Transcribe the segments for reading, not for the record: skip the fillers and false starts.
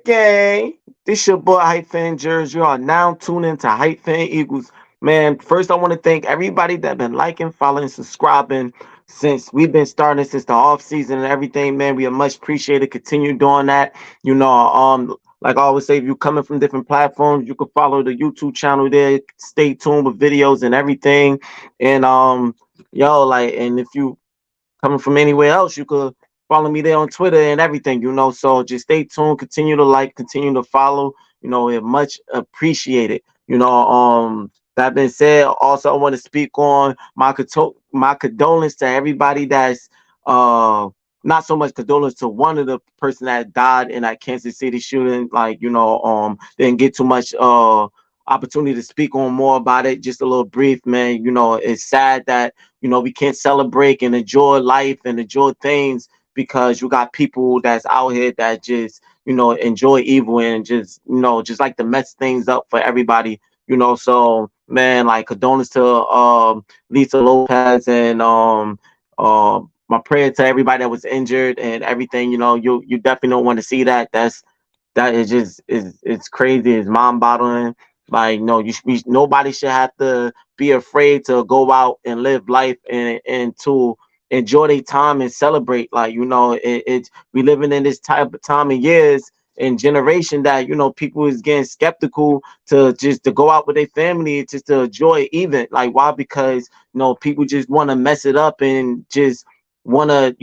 Gang. This your boy Hype Fan Jers. You are now tuned into Hype Fan Eagles. Man, first I want to thank everybody that been liking, following, subscribing since we've been starting since the off season and everything. Man, we are much appreciated. Continue doing that. Like I always say, if you coming from different platforms, you can follow the YouTube channel there. Stay tuned with videos and everything. And and if you coming from anywhere else, you could follow me there on Twitter and everything. So just stay tuned, continue to like, continue to follow, it much appreciated. That being said, also I want to speak on my condolence to everybody that's not so much condolence to one of the person that died in that Kansas City shooting. Didn't get too much opportunity to speak on more about it. Just a little brief, man. It's sad that we can't celebrate and enjoy life and enjoy things because you got people that's out here that just enjoy evil and just like to mess things up for everybody. So man, like condolence to Lisa Lopez and my prayer to everybody that was injured and everything. You definitely don't want to see that. That is just is it's crazy. It's mind boggling. Like no, nobody should have to be afraid to go out and live life and to enjoy their time and celebrate. It's we living in this type of time of years and generation that people is getting skeptical to just to go out with their family just to enjoy it even. Like why? Because people just want to mess it up and just want to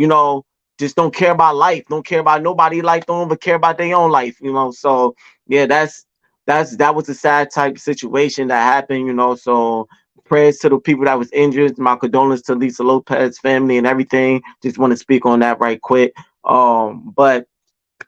just don't care about life, don't care about nobody life, don't even care about their own life. So yeah, that was a sad type of situation that happened. So prayers to the people that was injured. My condolences to Lisa Lopez family and everything. Just want to speak on that right quick. But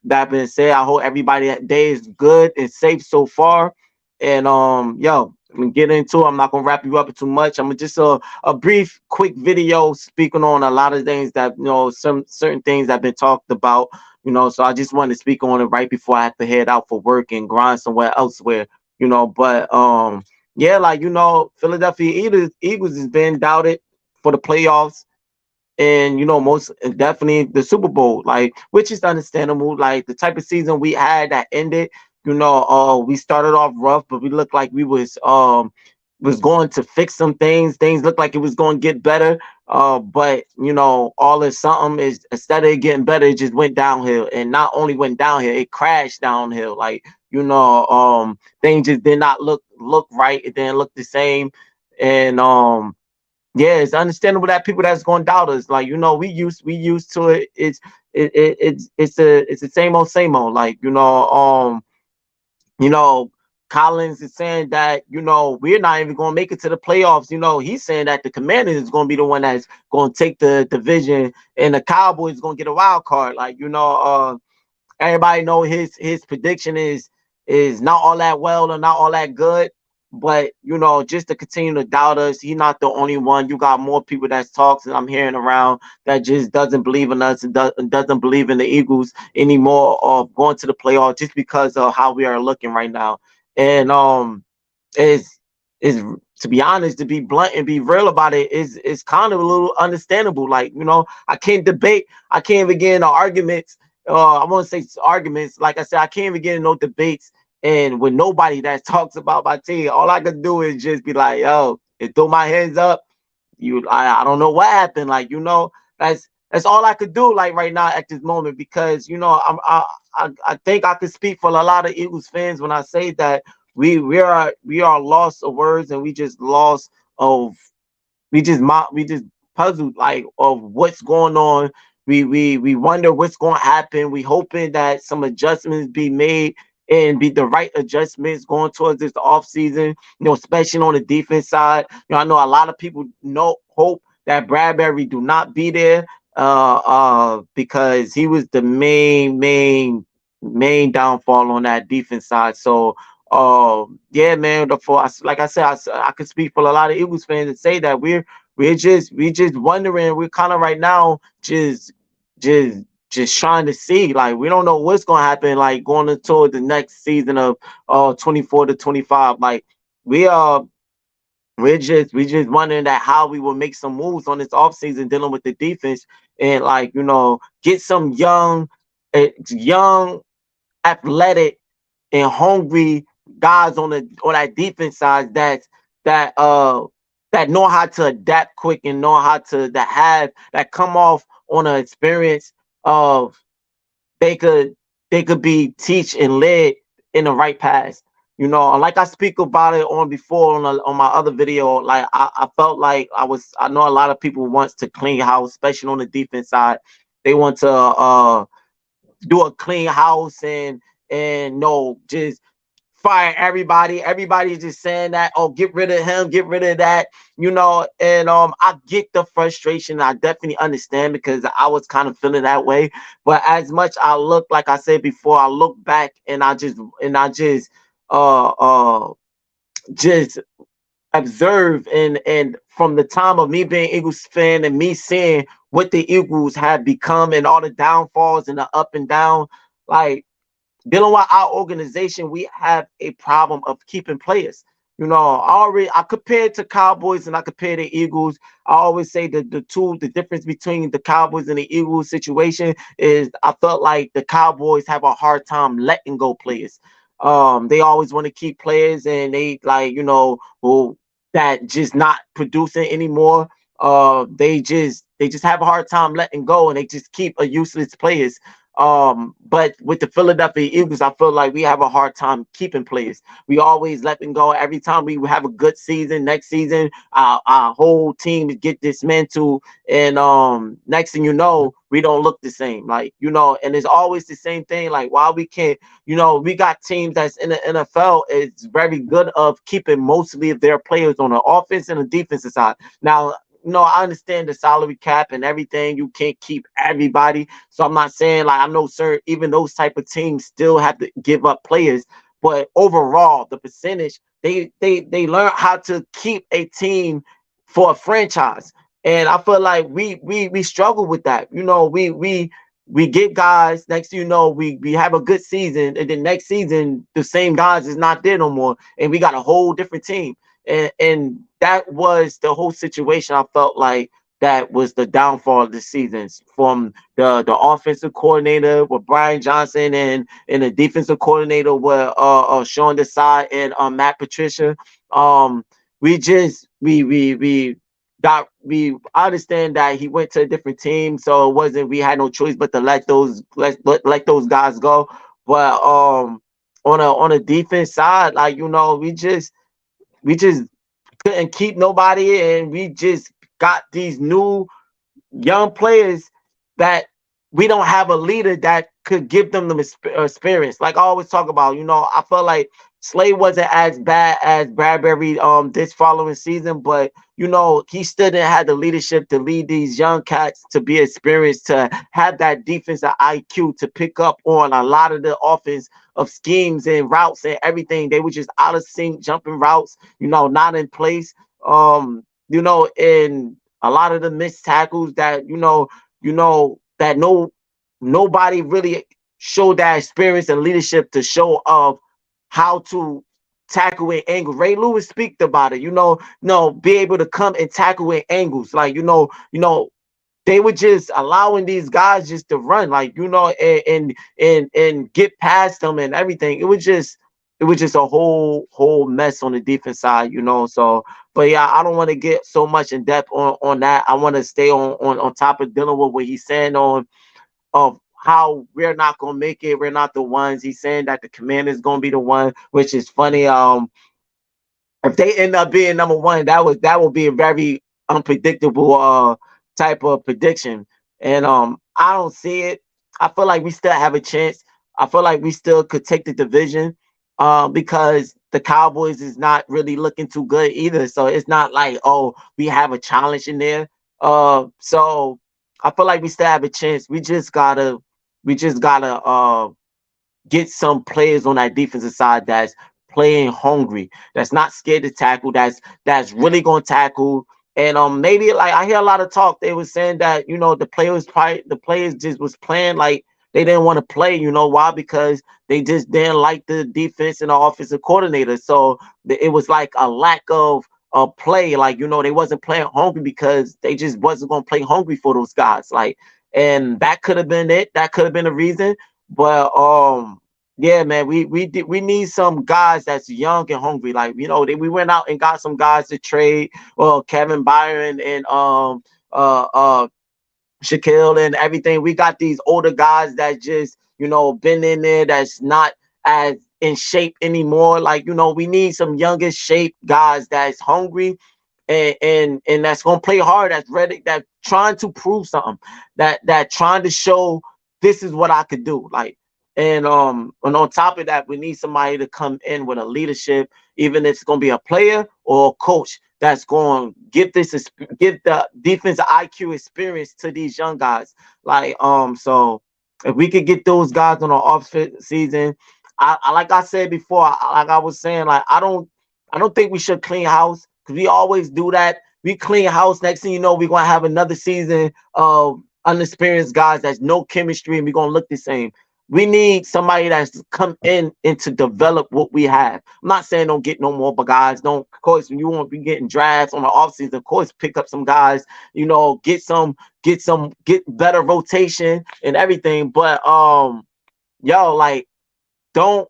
that being said, I hope everybody that day is good and safe so far. And I'm gonna get into it. I'm not gonna wrap you up too much. I'm gonna just a brief, quick video speaking on a lot of things that some certain things that have been talked about. So I just wanted to speak on it right before I have to head out for work and grind somewhere elsewhere. But yeah, Philadelphia Eagles has been doubted for the playoffs and most definitely the Super Bowl, like which is understandable. Like the type of season we had that ended, we started off rough, but we looked like we was going to fix some things. Things looked like it was going to get better. But all of something is instead of it getting better, it just went downhill. And not only went downhill, it crashed downhill. Things just did not look right. It didn't look the same. And yeah, it's understandable that people that's going to doubt us. We used to it. It's the same old. You know, Collins is saying that we're not even going to make it to the playoffs. He's saying that the Commanders is going to be the one that's going to take the division, and the Cowboys going to get a wild card. Everybody know his prediction is not all that well or not all that good. But just to continue to doubt us, he's not the only one. You got more people that's talks and I'm hearing around that just doesn't believe in us and doesn't believe in the Eagles anymore of going to the playoffs just because of how we are looking right now. And is to be honest, to be blunt and be real about it, is kind of a little understandable. I can't even get into arguments. I want to say arguments. Like I said, I can't even get into no debates and with nobody that talks about my team. All I could do is just be like, yo, and throw my hands up. I don't know what happened. That's all I could do like right now at this moment because I think I could speak for a lot of Eagles fans when I say that we are lost of words and we just lost of we just puzzled like of what's going on. We wonder what's going to happen. We hoping that some adjustments be made and be the right adjustments going towards this off season. Especially on the defense side. I know a lot of people hope that Bradbury do not be there because he was the main downfall on that defense side. So yeah, man. Like I said, I could speak for a lot of Eagles fans and say that we're just wondering. We're kind of right now just just trying to see. Like we don't know what's gonna happen. Like going into the next season of 24 to 25. Like we are. We just wondering that how we will make some moves on this offseason dealing with the defense and get some young young, athletic, and hungry guys on that defense side that uh that know how to adapt quick and know how to that have that come off on an experience of they could they could be teach and led in the right path. You know, like I speak about it on before on my other video. Like I felt like I know a lot of people wants to clean house, especially on the defense side. They want to do a clean house and no just fire everybody. Everybody's just saying that, oh, get rid of him, get rid of that, you know. And I get the frustration. I definitely understand because I was kind of feeling that way. But as much I look, like I said before, I look back and I just uh uh just observe and from the time of me being Eagles fan and me seeing what the Eagles have become and all the downfalls and the up and down, like dealing with our organization, we have a problem of keeping players. You know, I compare it to Cowboys and I compare the Eagles. I always say that the difference between the Cowboys and the Eagles situation is I felt like the Cowboys have a hard time letting go players. They always want to keep players and they like, you know, well, that just not producing anymore. They just have a hard time letting go and they just keep a useless players. But with the Philadelphia Eagles, I feel like we have a hard time keeping players. We always let them go. Every time we have a good season, next season, our whole team get dismantled, and next thing you know, we don't look the same. Like you know, and it's always the same thing. Like why we can't, you know, we got teams that's in the NFL is very good of keeping mostly of their players on the offense and the defensive side. Now, no, I understand the salary cap and everything. You can't keep everybody. So I'm not saying like I know, sir, even those type of teams still have to give up players. But overall, the percentage they learn how to keep a team for a franchise. And I feel like we struggle with that. You know, we get guys, next thing you know, we have a good season, and then next season the same guys is not there no more, and we got a whole different team. And that was the whole situation. I felt like that was the downfall of the seasons from the offensive coordinator with Brian Johnson and the defensive coordinator with Sean Desai and Matt Patricia. Um, we just we got we understand that he went to a different team, so it wasn't we had no choice but to let those guys go. But on a defense side, like you know, we just couldn't keep nobody, and we just got these new young players that we don't have a leader that could give them the experience. Like I always talk about, you know, I felt like Slade wasn't as bad as Bradbury this following season, but you know, he still didn't have the leadership to lead these young cats to be experienced, to have that defensive IQ to pick up on a lot of the offense of schemes and routes and everything. They were just out of sync, jumping routes, you know, not in place. You know, and a lot of the missed tackles that that nobody really showed that experience and leadership to show of how to tackle in angles. Ray Lewis speak about it, be able to come and tackle in angles. Like, they were just allowing these guys just to run, like, and get past them and everything. It was just a whole mess on the defense side, So, but yeah, I don't want to get so much in depth on that. I want to stay on top of dealing with what he's saying on of how we're not gonna make it. We're not the ones. He's saying that the commander's gonna be the one, which is funny. If they end up being number one, that would be a very unpredictable type of prediction. And I don't see it. I feel like we still have a chance. I feel like we still could take the division because the Cowboys is not really looking too good either. So it's not like, oh, we have a challenge in there. So I feel like we still have a chance. We just gotta get some players on that defensive side that's playing hungry, that's not scared to tackle, that's really gonna tackle. And maybe like I hear a lot of talk. They were saying that the players just was playing like they didn't want to play. You know why? Because they just didn't like the defense and the offensive coordinator. So it was like a lack of play. Like they wasn't playing hungry because they just wasn't gonna play hungry for those guys. Like and that could have been it. That could have been the reason. But yeah, man, we need some guys that's young and hungry. Like, we went out and got some guys to trade. Well, Kevin Byron and uh uh Shaquille and everything. We got these older guys that just, been in there, that's not as in shape anymore. Like, we need some younger shape guys that's hungry and that's gonna play hard, that's ready, that trying to prove something, that trying to show this is what I could do. Like, and on top of that, we need somebody to come in with a leadership, even if it's gonna be a player or a coach that's going to give the defensive IQ experience to these young guys. Like, so if we could get those guys on the off season, I like I said before, like I was saying, like I don't think we should clean house, because we always do that. We clean house. Next thing you know, we're gonna have another season of unexperienced guys that's no chemistry, and we're gonna look the same. We need somebody that's come in and to develop what we have. I'm not saying don't get no more, but guys, don't. Of course, when you want to be getting drafts on the offseason, of course, pick up some guys. Get better rotation and everything. But yo, like, don't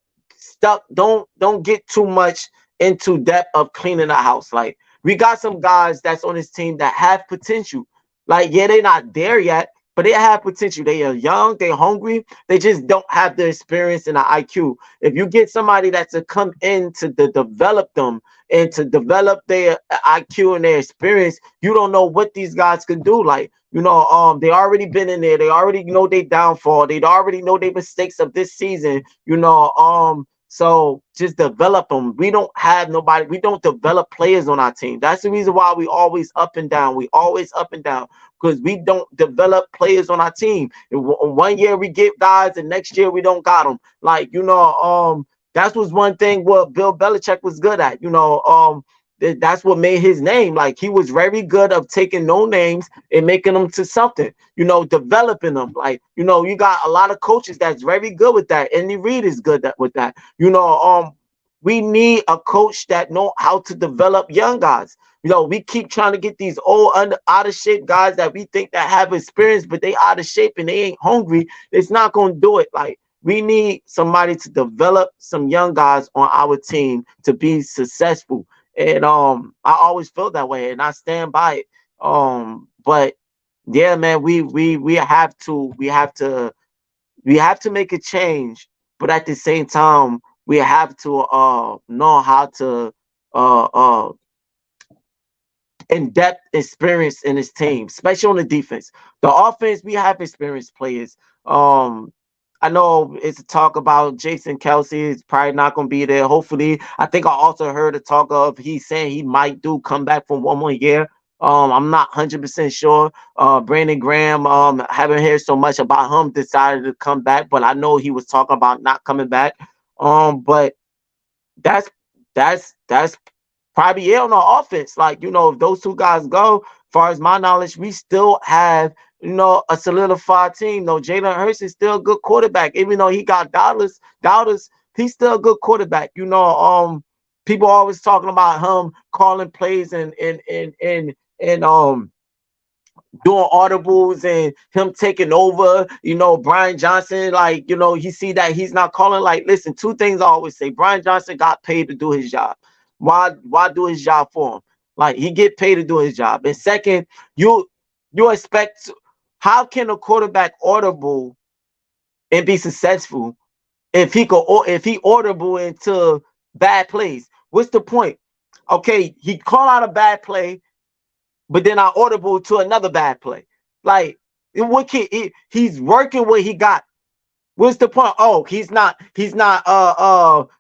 get too much into depth of cleaning the house. Like, we got some guys that's on this team that have potential. Like, yeah, they're not there yet, but they have potential. They are young, they're hungry, they just don't have the experience and the IQ. If you get somebody that's to come in to develop them and to develop their IQ and their experience, you don't know what these guys could do. Like, they already been in there, they already know their downfall, they already know their mistakes of this season. So just develop them. We don't have nobody. We don't develop players on our team. That's the reason why we always up and down. We always up and down, because we don't develop players on our team. And one year we get guys, and next year we don't got them. Like, that was one thing what Bill Belichick was good at. That's what made his name. Like, he was very good of taking no names and making them to something. Developing them. Like, you got a lot of coaches that's very good with that. Andy Reid is good with that. We need a coach that know how to develop young guys. We keep trying to get these old out of shape guys that we think that have experience, but they out of shape and they ain't hungry. It's not gonna do it. Like, we need somebody to develop some young guys on our team to be successful. And I always felt that way, and I stand by it. But yeah, man, we have to make a change, but at the same time, we have to know how to uh uh in-depth experience in his team, especially on the defense. The offense, we have experienced players. I know it's a talk about Jason Kelsey is probably not going to be there. Hopefully, I think I also heard a talk of he's saying he might do come back for one more year. I'm not 100% sure. Brandon Graham, haven't heard so much about him decided to come back, but I know he was talking about not coming back. But that's that's probably it on the offense. Like, if those two guys go, far as my knowledge, we still have, a solidified team. No, Jalen Hurts is still a good quarterback. Even though he got doubters, he's still a good quarterback. People always talking about him calling plays and doing audibles and him taking over. Brian Johnson, like, he see that he's not calling. Like, listen, two things I always say: Brian Johnson got paid to do his job. Why do his job for him? Like, he get paid to do his job. And second, you expect, how can a quarterback audible and be successful if he audible into bad plays? What's the point? Okay, he call out a bad play, but then I audible to another bad play. Like, he's working what he got. What's the point? Oh, he's not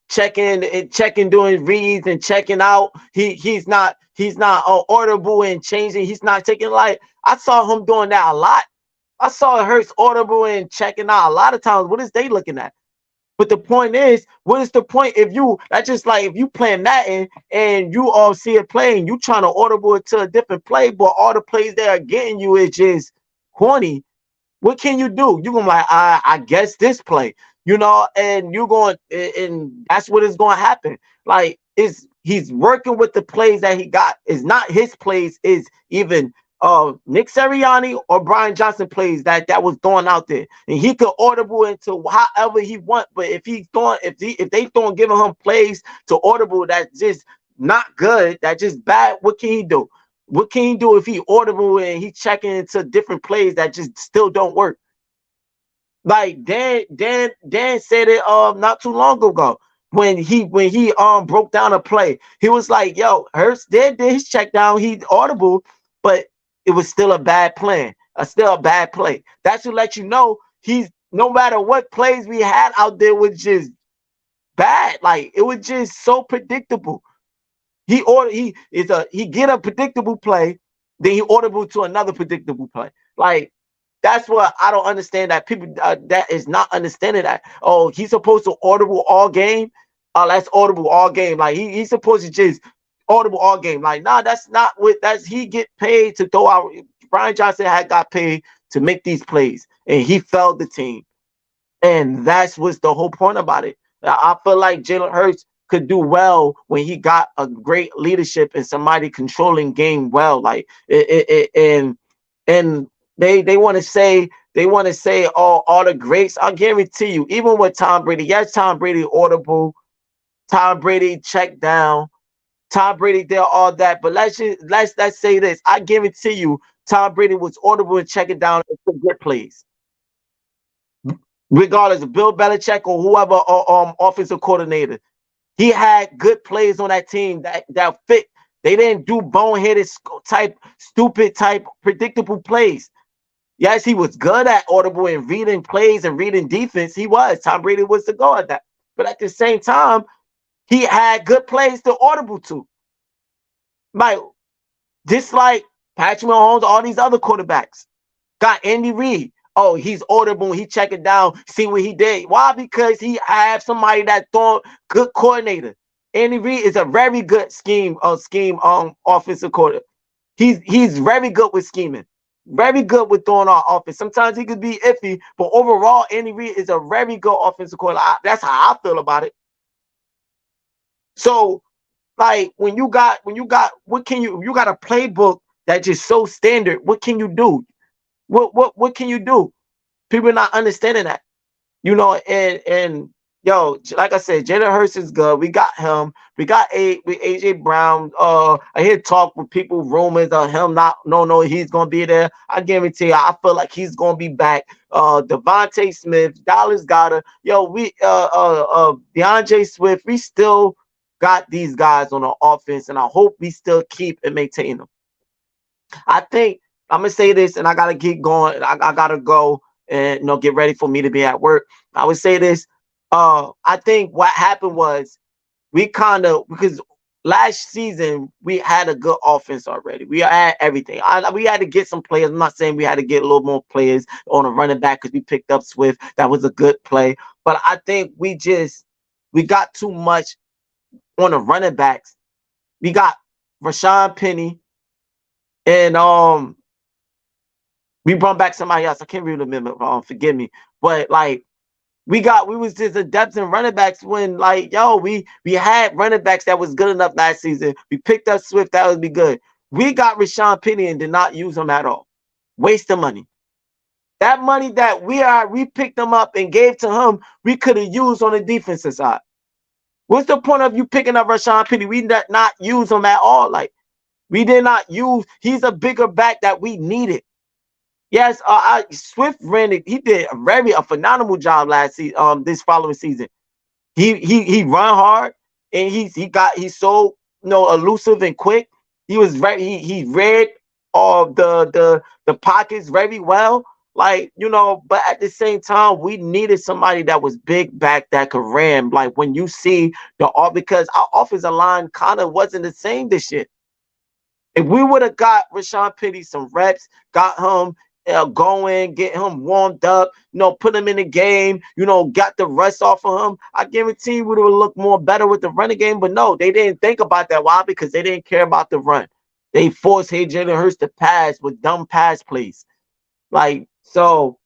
checking, doing reads and checking out. He's not audible and changing. He's not taking, like, I saw him doing that a lot. I saw Hurts audible and checking out a lot of times. What is they looking at? But the point is, what is the point if you, that's just like if you playing Madden and you all see it playing, you trying to audible it to a different play, but all the plays they are getting you is just corny. What can you do? You're gonna like, I guess this play, and you're going, and that's what is going to happen. Like, he's working with the plays that he got. It's not his plays, is even Nick Sirianni or Brian Johnson plays that was throwing out there, and he could audible into however he want. But if they throwing giving him plays to audible that's just not good, that just bad, what can he do? What can he do if he audible and he checking into different plays that just still don't work? Like Dan said it not too long ago when he broke down a play. He was like, "Yo, Hurts did his check down. He audible, but it was still a bad plan. Still a bad play. That should let you know he's no matter what plays we had out there was just bad. Like it was just so predictable. He get a predictable play, then he audible to another predictable play. Like that's what I don't understand. That people that is not understanding that. Oh, he's supposed to audible all game. That's audible all game. Like he's supposed to just audible all game. Like nah, that's not what that's he get paid to throw out. Brian Johnson had got paid to make these plays, and he failed the team. And that's what's the whole point about it. I feel like Jalen Hurts could do well when he got a great leadership and somebody controlling game well. Like and they want to say all the greats. I guarantee you, even with Tom Brady, yes, Tom Brady audible, Tom Brady checked down, Tom Brady did all that. But let's say this. I guarantee you, Tom Brady was audible and checking down to good plays regardless of Bill Belichick or whoever offensive coordinator. He had good plays on that team that fit. They didn't do boneheaded type, stupid type, predictable plays. Yes, he was good at audible and reading plays and reading defense. He was. Tom Brady was the go at that. But at the same time, he had good plays to audible to. Like just like Patrick Mahomes, all these other quarterbacks. Got Andy Reid. Oh, he's audible. He check it down, see what he did. Why? Because he have somebody that thought good coordinator. Andy Reid is a very good scheme offensive coordinator. He's very good with scheming. Very good with throwing our offense. Sometimes he could be iffy, but overall, Andy Reid is a very good offensive coordinator. That's how I feel about it. So, like what can you got a playbook that's just so standard? What can you do? What can you do? People are not understanding that, and yo, like I said, Jalen Hurts is good. We got him. We got AJ Brown. I hear talk with people, rumors of him not. No, he's gonna be there. I guarantee you. I feel like he's gonna be back. Devontae Smith, Dallas Goddard. Yo, we DeAndre Swift. We still got these guys on the offense, and I hope we still keep and maintain them. I think I'm gonna say this, and I gotta keep going. I gotta go and get ready for me to be at work. I would say this. I think what happened was we kind of because last season we had a good offense already. We had everything. We had to get some players. I'm not saying we had to get a little more players on a running back because we picked up Swift. That was a good play. But I think we got too much on the running backs. We got Rashawn Penny and we brought back somebody else. I can't really remember. Forgive me. But like we was just a depth in running backs when we had running backs that was good enough last season. We picked up Swift, that would be good. We got Rashawn Penny and did not use him at all. Waste of money. That money that we picked him up and gave to him, we could have used on the defensive side. What's the point of you picking up Rashawn Penny? We did not use him at all. Like we did not use. He's a bigger back that we needed. Yes, Swift ran it. He did a phenomenal job last season. This following season, he run hard and he's so elusive and quick. He was he read all the pockets very well. But at the same time, we needed somebody that was big back that could ram. Like when you see because our offensive line kind of wasn't the same this year. If we would have got Rashawn Penny some reps, got him going, get him warmed up, put him in the game, got the rest off of him, I guarantee you would have looked more better with the running game. But no, they didn't think about that. Why? Because they didn't care about the run. They forced Jalen Hurts to pass with dumb pass plays. So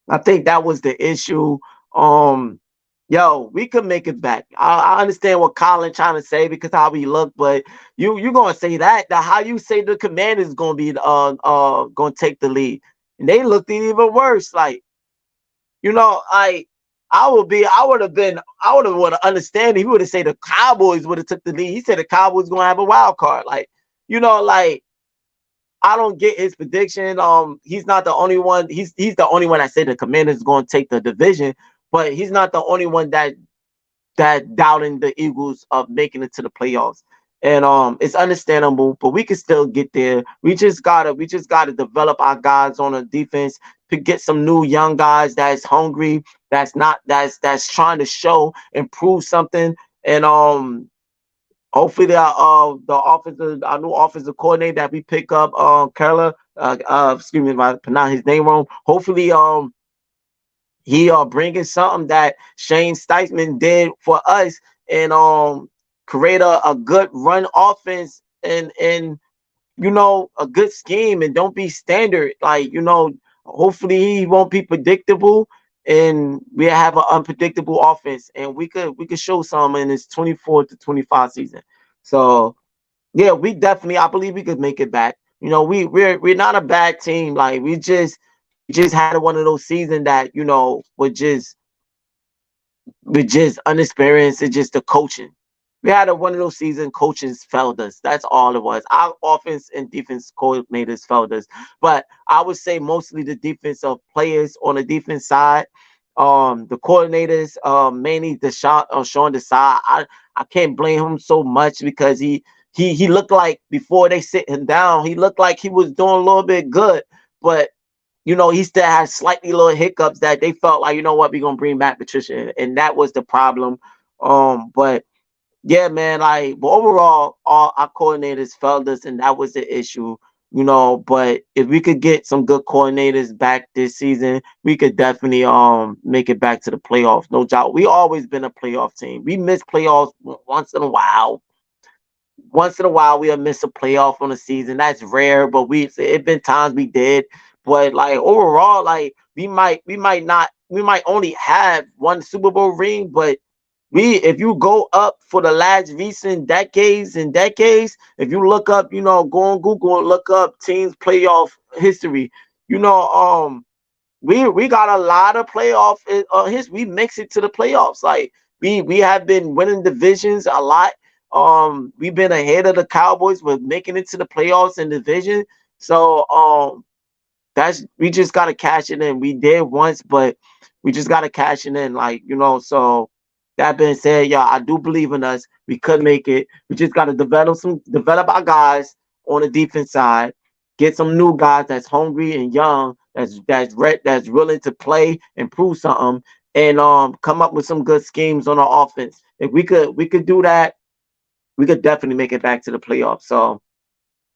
I think that was the issue. Yo, we could make it back. I understand what Colin trying to say because how we look, but you gonna say that? The how you say the Commanders gonna be gonna take the lead, and they looked even worse. Like I would have been, I would have understand. He would have said the Cowboys would have took the lead. He said the Cowboys gonna have a wild card. Like like I don't get his prediction. He's not the only one. He's the only one that said the Commanders going to take the division, but he's not the only one that doubting the Eagles of making it to the playoffs. And it's understandable, but we can still get there. We just gotta develop our guys on the defense to get some new young guys that's hungry, that's trying to show and prove something. And hopefully the offensive our new offensive coordinator that we pick up, Carla, excuse me if I pronounce his name wrong. Hopefully he bringing something that Shane Steichman did for us, and create a good run offense, and a good scheme, and don't be standard. Like hopefully he won't be predictable, and we have an unpredictable offense, and we could show some in this 24 to 25 season. So yeah, we definitely, I believe we could make it back. We're not a bad team. Like we just had one of those seasons that were just unexperienced. It's just the coaching. We had one of those seasons coaches failed us. That's all it was. Our offense and defense coordinators failed us. But I would say mostly the defensive players on the defense side, the coordinators, mainly Sean Desai. I can't blame him so much because he looked like before they sit him down, he looked like he was doing a little bit good, but he still had slightly little hiccups that they felt like, we're gonna bring back Patricia, and that was the problem. But yeah, man, like, but overall, all our coordinators failed us, and that was the issue. But if we could get some good coordinators back this season, we could definitely make it back to the playoffs. No doubt. We always been a playoff team. We miss playoffs once in a while. Once in a while we'll miss a playoff on a season. That's rare, but it been times we did. But like overall, like we might only have one Super Bowl ring, but if you go up for the last recent decades and decades, if you look up, go on Google and look up teams playoff history, you know, um, we got a lot of playoff history. We mix it to the playoffs. Like we have been winning divisions a lot. We've been ahead of the Cowboys with making it to the playoffs and division. So that's we just gotta cash it in. We did once, but we just gotta cash it in. So that being said, yeah, I do believe in us. We could make it. We just gotta develop our guys on the defense side, get some new guys that's hungry and young, that's willing to play and prove something, and come up with some good schemes on our offense. If we could do that, we could definitely make it back to the playoffs. So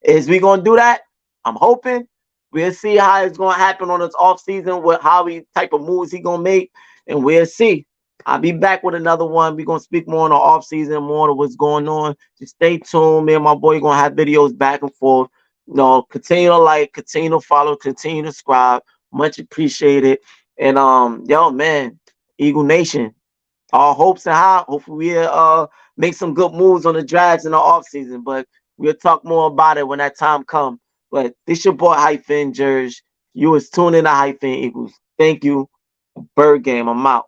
is we gonna do that? I'm hoping. We'll see how it's gonna happen on this off season, what how he type of moves he gonna make, and we'll see. I'll be back with another one. We're gonna speak more on the off season, more of what's going on. Just stay tuned. Me and my boy gonna have videos back and forth. Continue to like, continue to follow, continue to subscribe. Much appreciated. And yo man, Eagle Nation, all hopes and high. Hopefully we'll make some good moves on the drafts in the off season. But we'll talk more about it when that time comes. But this your boy Hyphen Jerge. You was tuning in to Hyphen Eagles. Thank you. Bird game. I'm out.